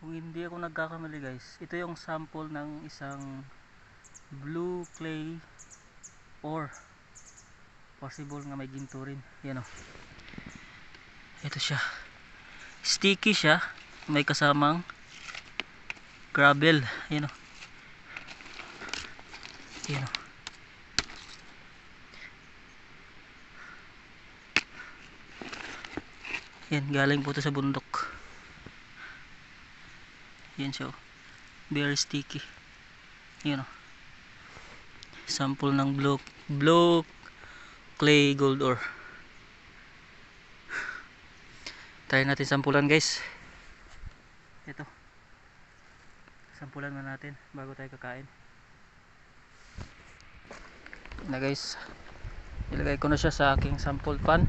Kung hindi ako nagkakamali guys, ito yung sample ng isang blue clay ore. Possible nga may ginto rin. Yan o. Ito siya. Sticky siya. May kasamang gravel. Yan o. Yan o. Yan, galing po ito sa bundok. Yan siya o. Very sticky. Yan o. Sample ng blue clay gold ore. Try natin sampulan guys. Ito. Sampulan na natin bago tayo kakain. Na guys, ilagay ko na siya sa aking sample pan.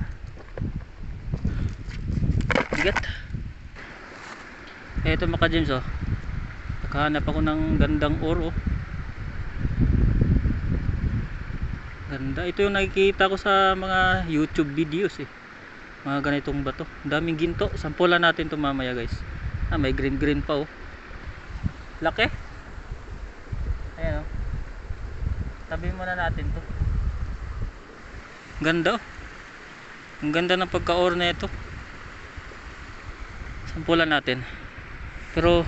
Bigat. Ito mga ka-gems oh. Nakahanap ako ng gandang ore oh. Ganda. Ito yung nakikita ko sa mga YouTube videos eh. Mga ganitong bato. Daming ginto. Sampulan natin ito mamaya guys. May green pa oh. Laki. Ayan oh. Tabi muna natin to. Ganda oh. Ang ganda ng pagka-ore na ito. Sampulan natin. Pero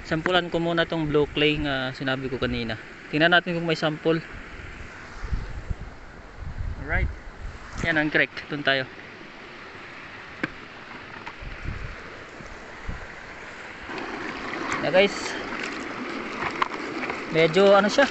sampulan ko muna tong blue clay nga sinabi ko kanina. Tingnan natin kung may sample. Alright. Yan ang correct. Doon tayo. Yeah guys. Medyo ano siya.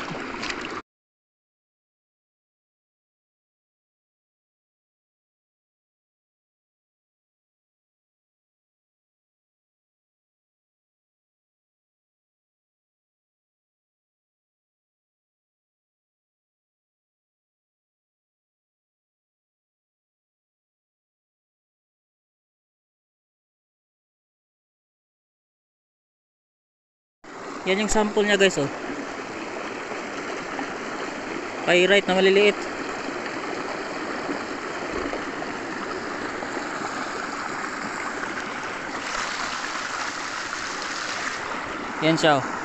Yan yung sample niya guys oh. Pyrite na maliliit. Yan siya oh.